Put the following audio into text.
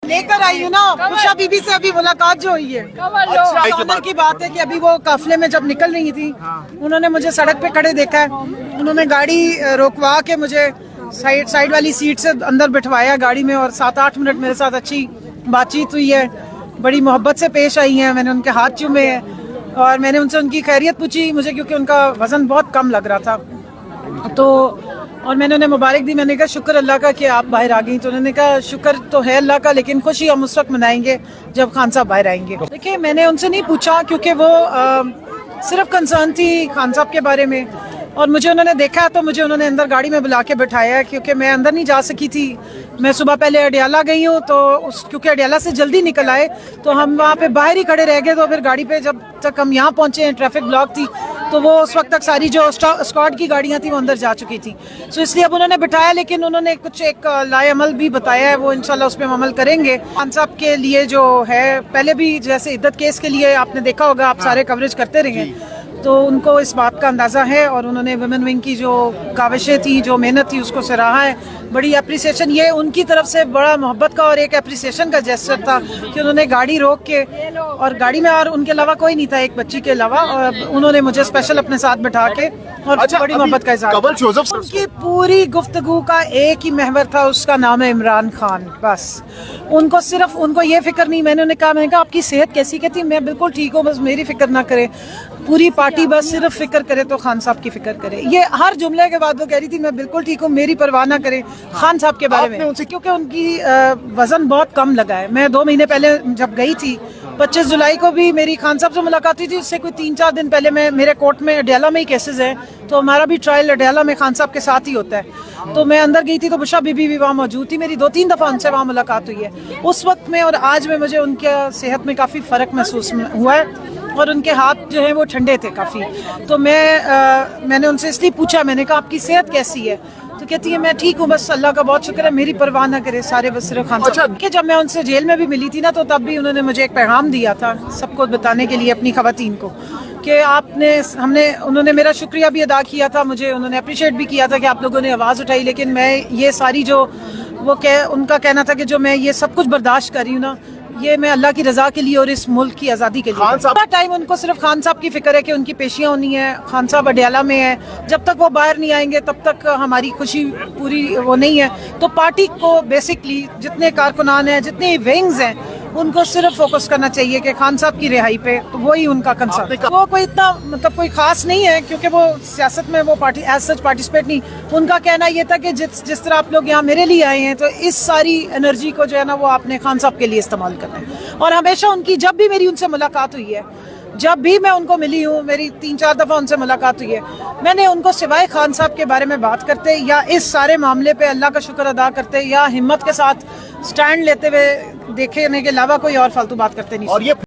लेकर आई हूँ ना, उषा बीबी से अभी मुलाकात जो हुई है। ऑनर की बात है कि अभी वो काफिले में जब निकल रही थी, उन्होंने मुझे सड़क पे खड़े देखा है, उन्होंने गाड़ी रोकवा के मुझे साइड वाली सीट से अंदर बिठवाया गाड़ी में, और 7-8 मिनट मेरे साथ अच्छी बातचीत हुई है, बड़ी मोहब्बत से पेश आई हैं। मैंने उनके हाथ चूमे हैं और मैंने उनसे उनकी खैरियत पूछी, मुझे क्योंकि उनका वज़न बहुत कम लग रहा था, तो और मैंने उन्हें मुबारक दी। मैंने कहा शुक्र अल्लाह का कि आप बाहर आ गई। तो उन्होंने कहा शुक्र तो है अल्लाह का, लेकिन खुशी हम उस वक्त मनाएंगे जब खान साहब बाहर आएंगे। देखिए, मैंने उनसे नहीं पूछा क्योंकि वो सिर्फ कंसर्न थी खान साहब के बारे में, और मुझे उन्होंने देखा तो मुझे उन्होंने अंदर गाड़ी में बुला के बिठाया, क्योंकि मैं अंदर नहीं जा सकी थी। मैं सुबह पहले अडियाला गई हूँ, तो क्योंकि अडियाला से जल्दी निकल आए तो हम वहाँ पे बाहर ही खड़े रह गए। तो फिर गाड़ी पे जब तक हम यहाँ पहुँचे हैं ट्रैफिक ब्लॉक थी, तो वो उस वक्त तक सारी जो स्क्वाड की गाड़ियाँ थी वो अंदर जा चुकी थी। सो इसलिए अब उन्होंने बिठाया, लेकिन उन्होंने कुछ एक लाएअमल भी बताया है, वो इंशाल्लाह उस पर हम अमल करेंगे। खान साहब के लिए जो है, पहले भी जैसे इद्दत केस के लिए आपने देखा होगा, आप सारे कवरेज करते रहे, तो उनको इस बात का अंदाज़ा है, और उन्होंने वुमेन विंग की जो काविशें थी, जो मेहनत थी, उसको सराहा है। बड़ी अप्रिसिएशन, ये उनकी तरफ से बड़ा मोहब्बत का और एक अप्रिसिएशन का जेस्चर था कि उन्होंने गाड़ी रोक के, और गाड़ी में और उनके अलावा कोई नहीं था, एक बच्ची के अलावा, और उन्होंने मुझे स्पेशल अपने साथ बिठा के और बड़ी मोहब्बत का इज़हार। उनकी पूरी गुफ्तगू का एक ही महवर था, उसका नाम है इमरान खान। बस उनको सिर्फ उनको ये फिक्र नहीं। मैंने कहा आपकी सेहत कैसी? कहती मैं बिल्कुल ठीक हूँ, बस मेरी फिक्र ना करे पूरी पार्टी, बस सिर्फ फिक्र करे तो खान साहब की फिक्र करे। ये हर जुमले के बाद वो कह रही थी मैं बिल्कुल ठीक हूँ, मेरी परवाह ना करे खान साहब के बारे में, क्योंकि उनकी वजन बहुत कम लगा है। मैं 2 महीने पहले जब गई थी, 25 जुलाई को भी मेरी खान साहब से मुलाकात हुई थी। उससे कोई 3-4 दिन पहले मेरे कोर्ट में अडियाला में ही केसेस हैं, तो हमारा भी ट्रायल अडियाला में खान साहब के साथ ही होता है। तो मैं अंदर गई थी तो उषा बीबी भी वहाँ मौजूद थी, मेरी 2-3 दफ़ा उनसे वहाँ मुलाकात हुई है। उस वक्त में और आज में मुझे उनके सेहत में काफ़ी फ़र्क महसूस हुआ है, और उनके हाथ जो हैं वो ठंडे थे काफ़ी। तो मैंने उनसे इसलिए पूछा, मैंने कहा आपकी सेहत कैसी है? तो कहती है मैं ठीक हूँ, बस अल्लाह का बहुत शुक्र है, मेरी परवाह ना करे सारे, बस सिर्फ खान साहब के। जब मैं उनसे जेल में भी मिली थी ना, तो तब भी उन्होंने मुझे एक पैगाम दिया था सबको बताने के लिए, अपनी खवातीन को, कि उन्होंने मेरा शुक्रिया भी अदा किया था, मुझे उन्होंने अप्रिशिएट भी किया था कि आप लोगों ने आवाज़ उठाई, लेकिन मैं ये सारी जो उनका कहना था कि जो मैं ये सब कुछ बर्दाश्त कर रही हूँ ना, ये मैं अल्लाह की रज़ा के लिए और इस मुल्क की आज़ादी के लिए। खान साहब टाइम उनको सिर्फ खान साहब की फिक्र है कि उनकी पेशियाँ होनी है, खान साहब अडियाला में है, जब तक वो बाहर नहीं आएंगे तब तक हमारी खुशी पूरी वो नहीं है। तो पार्टी को बेसिकली जितने कारकुनान हैं, जितने विंग्स हैं, उनको सिर्फ फोकस करना चाहिए कि खान साहब की रिहाई पे, तो वही उनका कंसर्न। वो कोई इतना मतलब कोई खास नहीं है, क्योंकि वो सियासत में वो पार्टी एज सच पार्टिसिपेट नहीं। उनका कहना ये था कि जिस तरह आप लोग यहाँ मेरे लिए आए हैं, तो इस सारी एनर्जी को जो है ना वो आपने खान साहब के लिए इस्तेमाल करना है। और हमेशा उनकी जब भी मेरी उनसे मुलाकात हुई है, जब भी मैं उनको मिली हूँ, मेरी 3-4 दफ़ा उनसे मुलाकात हुई है, मैंने उनको सिवाय खान साहब के बारे में बात करते या इस सारे मामले पे अल्लाह का शुक्र अदा करते या हिम्मत के साथ स्टैंड लेते हुए देखने के अलावा कोई और फालतू बात करते नहीं।